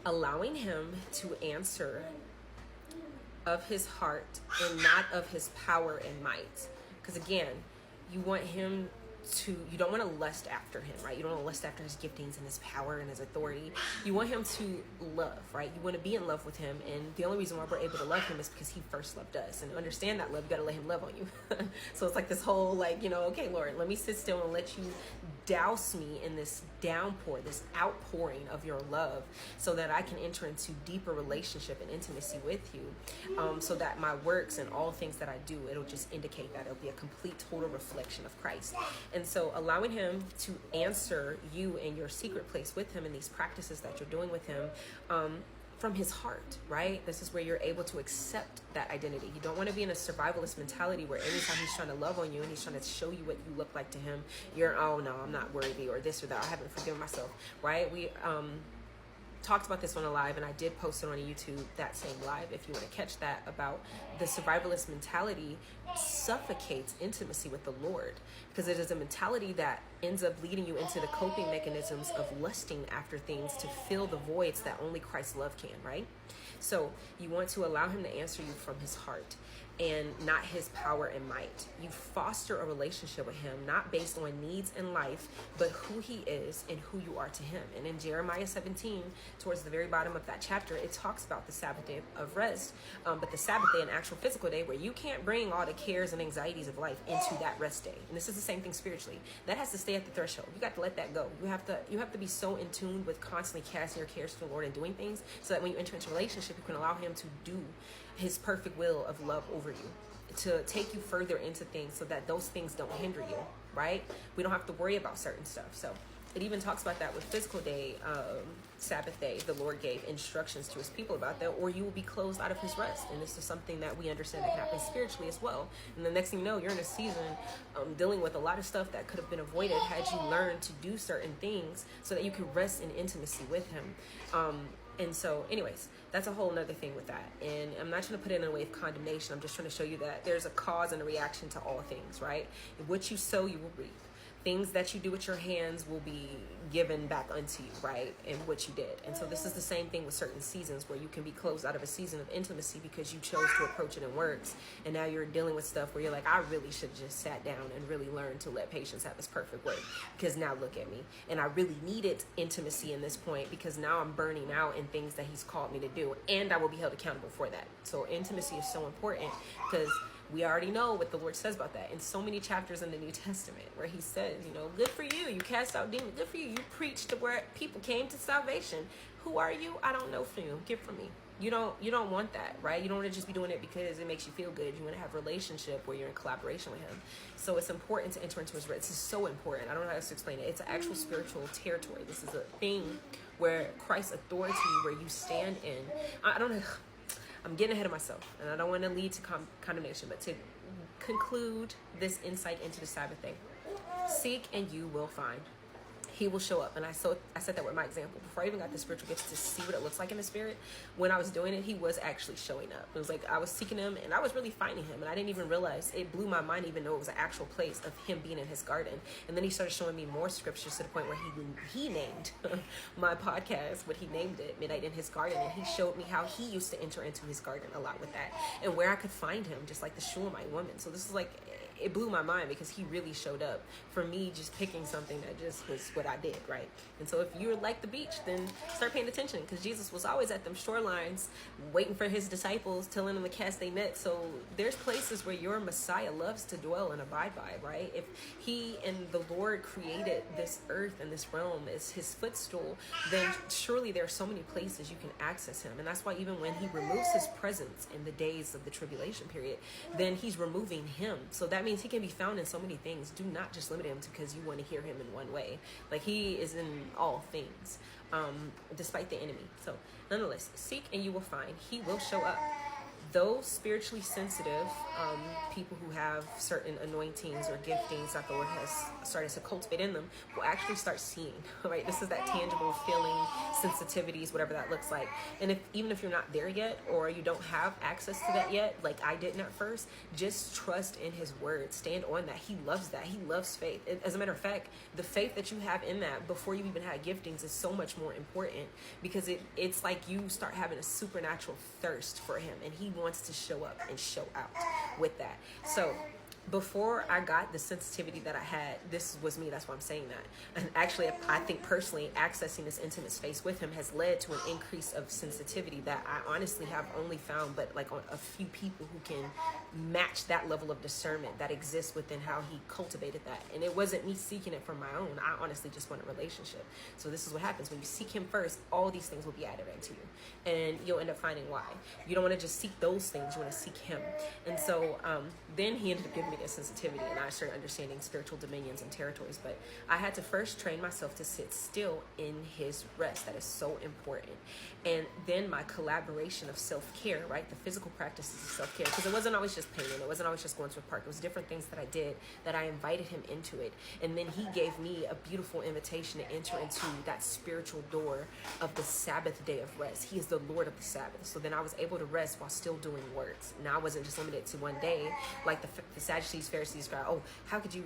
allowing him to answer of his heart and not of his power and might. Because again, you want him to, you don't want to lust after him, right? You don't want to lust after his giftings and his power and his authority. You want him to love, right? You want to be in love with him. And the only reason why we're able to love him is because he first loved us. And to understand that love, you got to let him love on you. So it's like this whole, like, you know, okay, Lord, let me sit still and let you douse me in this downpour, this outpouring of your love, so that I can enter into deeper relationship and intimacy with you, so that my works and all things that I do, it'll just indicate that it'll be a complete, total reflection of Christ. And so allowing him to answer you in your secret place with him in these practices that you're doing with him, from his heart, right? This is where you're able to accept that identity. You don't want to be in a survivalist mentality where anytime he's trying to love on you and he's trying to show you what you look like to him, you're, oh no, I'm not worthy, or this or that, I haven't forgiven myself, right? We talked about this on a live, and I did post it on YouTube, that same live, if you want to catch that, about the survivalist mentality suffocates intimacy with the Lord, because it is a mentality that ends up leading you into the coping mechanisms of lusting after things to fill the voids that only Christ's love can, right? So you want to allow him to answer you from his heart and not his power and might. You foster a relationship with him, not based on needs in life, but who he is and who you are to him. And in Jeremiah 17, towards the very bottom of that chapter, it talks about the Sabbath day of rest, but the Sabbath day, an actual physical day where you can't bring all the cares and anxieties of life into that rest day. And this is the same thing spiritually. That has to stay at the threshold. You got to let that go. You have to be so in tune with constantly casting your cares to the Lord and doing things, so that when you enter into a relationship, you can allow him to do his perfect will of love over you, to take you further into things, so that those things don't hinder you, right? We don't have to worry about certain stuff. So it even talks about that with physical day, Sabbath day. The Lord gave instructions to his people about that, or you will be closed out of his rest. And this is something that we understand that can happen spiritually as well. And the next thing you know, you're in a season dealing with a lot of stuff that could have been avoided had you learned to do certain things, so that you can rest in intimacy with him. And so anyways, that's a whole nother thing with that. And I'm not trying to put it in a way of condemnation. I'm just trying to show you that there's a cause and a reaction to all things, right? What you sow, you will reap. Things that you do with your hands will be given back unto you, right? And what you did. And so this is the same thing with certain seasons, where you can be closed out of a season of intimacy because you chose to approach it in works. And now you're dealing with stuff where you're like, I really should have just sat down and really learned to let patience have its perfect work, because now look at me. And I really needed intimacy in this point, because now I'm burning out in things that he's called me to do, and I will be held accountable for that. So intimacy is so important, because we already know what the Lord says about that in so many chapters in the New Testament, where he says, you know, good for you, you cast out demons, good for you, you preached to where people came to salvation. Who are you? I don't know from you. Get from me. You don't want that, right? You don't want to just be doing it because it makes you feel good. You want to have a relationship where you're in collaboration with him. So it's important to enter into his rest. This is so important. I don't know how else to explain it. It's an actual spiritual territory. This is a thing where Christ's authority, where you stand in. I don't know. I'm getting ahead of myself, and I don't want to lead to condemnation, but to conclude this insight into the Sabbath day. Seek and you will find. He will show up. And I said that with my example. Before I even got the spiritual gifts to see what it looks like in the spirit, when I was doing it, he was actually showing up. It was like I was seeking him, and I was really finding him, and I didn't even realize. It blew my mind, even though it was an actual place of him being in his garden. And then he started showing me more scriptures, to the point where he named my podcast, what he named it, Midnight in His Garden. And he showed me how he used to enter into his garden a lot with that, and where I could find him, just like the Shulamite woman. So this is like, it blew my mind, because he really showed up for me, just picking something that just was what I did, right? And so if you're like the beach, then start paying attention, because Jesus was always at them shorelines waiting for his disciples, telling them to cast their net. So there's places where your Messiah loves to dwell and abide by, right? If he and the Lord created this earth and this realm as his footstool, then surely there are so many places you can access him. And that's why even when he removes his presence in the days of the tribulation period, then he's removing him. So that means he can be found in so many things. Do not just limit him to because you want to hear him in one way. Like, he is in all things, despite the enemy. So nonetheless, seek and you will find. He will show up. those spiritually sensitive people who have certain anointings or giftings that the Lord has started to cultivate in them will actually start seeing, right? This is that tangible feeling, sensitivities, whatever that looks like. And even if you're not there yet, or you don't have access to that yet, like I didn't at first, just trust in his word. Stand on that. He loves that. He loves faith. As a matter of fact, the faith that you have in that before you even had giftings is so much more important, because it's like you start having a supernatural thirst for him, and he wants to show up and show out with that. So before I got the sensitivity that I had, this was me, that's why I'm saying that. And actually, I think personally, accessing this intimate space with him has led to an increase of sensitivity that I honestly have only found, but like on a few people who can match that level of discernment that exists within how he cultivated that. And it wasn't me seeking it for my own. I honestly just want a relationship. So this is what happens when you seek him first. All these things will be added unto you, and you'll end up finding why. You don't want to just seek those things. You want to seek him. And so then he ended up giving me this sensitivity, and I started understanding spiritual dominions and territories. But I had to first train myself to sit still in his rest. That is so important. And then my collaboration of self-care, right? The physical practices of self-care, because it wasn't always just painting. It wasn't always just going to a park. It was different things that I did that I invited him into it. And then he gave me a beautiful invitation to enter into that spiritual door of the Sabbath day of rest. He is the Lord of the Sabbath. So then I was able to rest while still doing works. Now I wasn't just limited to one day, like the Sadducees, Pharisees cry, oh, how could you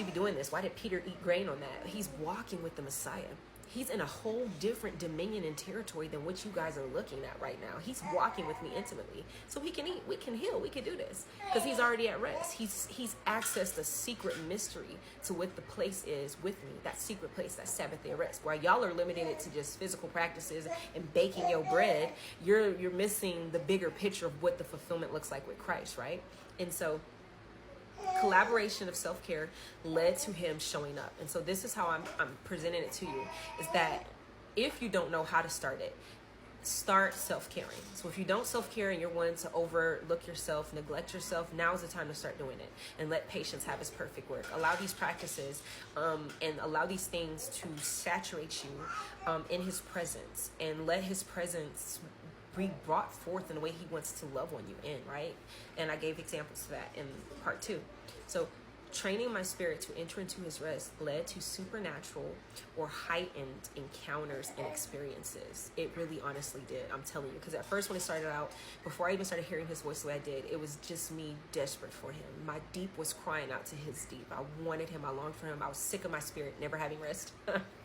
be doing this? Why did Peter eat grain on that? He's walking with the Messiah. He's in a whole different dominion and territory than what you guys are looking at right now. He's walking with me intimately. So we can eat, we can heal, we can do this. Because he's already at rest. He's accessed a secret mystery to what the place is with me. That secret place, that Sabbath day of rest. While y'all are limiting it to just physical practices and baking your bread, you're missing the bigger picture of what the fulfillment looks like with Christ, right? And so collaboration of self-care led to him showing up. And so this is how I'm presenting it to you, is that if you don't know how to start it, start self-caring. So if you don't self-care and you're one to overlook yourself, neglect yourself, now is the time to start doing it, and let patience have its perfect work. Allow these practices and allow these things to saturate you in his presence, and let his presence be brought forth in the way he wants to love on you in, right? And I gave examples to that in part 2. So training my spirit to enter into his rest led to supernatural or heightened encounters and experiences. It really honestly did, I'm telling you. Because at first when it started out, before I even started hearing his voice the way I did, it was just me desperate for him. My deep was crying out to his deep. I wanted him. I longed for him. I was sick of my spirit never having rest.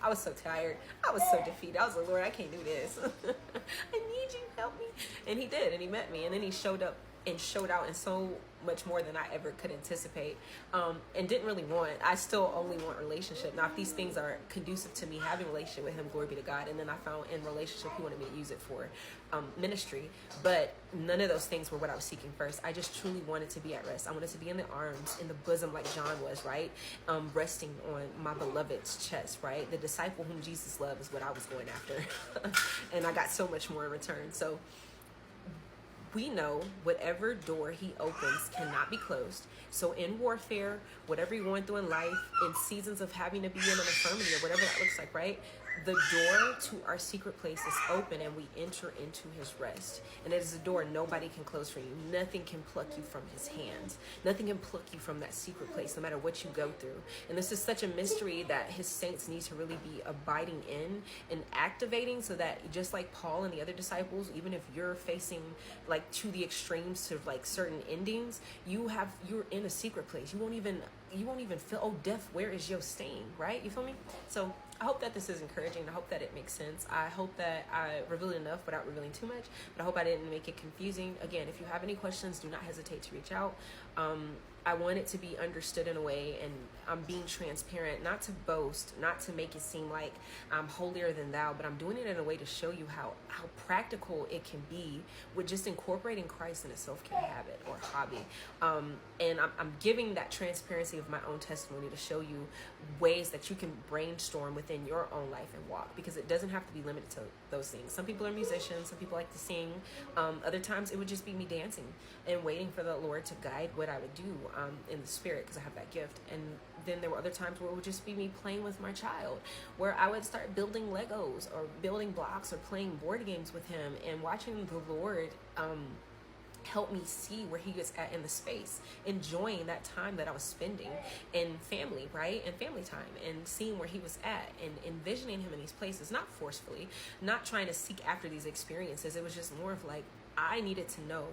I was so tired. I was so defeated. I was like, Lord, I can't do this. I need you. Help me. And he did. And he met me. And then he showed up and showed out in so much more than I ever could anticipate, and didn't really want. I still only want relationship. Now, if these things are conducive to me having a relationship with him, glory be to God. And then I found in relationship, he wanted me to use it for ministry. But none of those things were what I was seeking first. I just truly wanted to be at rest. I wanted to be in the arms, in the bosom like John was, right? Resting on my beloved's chest, right? The disciple whom Jesus loved is what I was going after. And I got so much more in return. So we know whatever door he opens cannot be closed. So in warfare, whatever you're going through in life, in seasons of having to be in an infirmity or whatever that looks like, right? The door to our secret place is open, and we enter into his rest. And it is a door nobody can close for you. Nothing can pluck you from his hands. Nothing can pluck you from that secret place, no matter what you go through. And this is such a mystery that his saints need to really be abiding in and activating, so that just like Paul and the other disciples, even if you're facing like to the extremes to like certain endings, you're in a secret place. You won't even feel, oh, death, where is your sting, right? You feel me? So I hope that this is encouraging. I hope that it makes sense. I hope that I revealed enough without revealing too much, but I hope I didn't make it confusing. Again, if you have any questions, do not hesitate to reach out. I want it to be understood in a way, and I'm being transparent, not to boast, not to make it seem like I'm holier than thou, but I'm doing it in a way to show you how practical it can be with just incorporating Christ in a self-care habit or hobby. And I'm giving that transparency of my own testimony to show you ways that you can brainstorm within your own life and walk, because it doesn't have to be limited to those things. Some people are musicians, some people like to sing. Other times it would just be me dancing and waiting for the Lord to guide what I would do in the spirit, because I have that gift. And then there were other times where it would just be me playing with my child, where I would start building Legos or building blocks or playing board games with him and watching the Lord help me see where he was at in the space, enjoying that time that I was spending in family, right? And family time, and seeing where he was at and envisioning him in these places, not forcefully, not trying to seek after these experiences. It was just more of like, I needed to know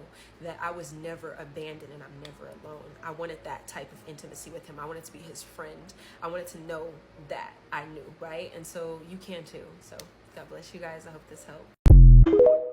that I was never abandoned and I'm never alone. I wanted that type of intimacy with him. I wanted to be his friend. I wanted to know that I knew, right? And so you can too. So God bless you guys. I hope this helped.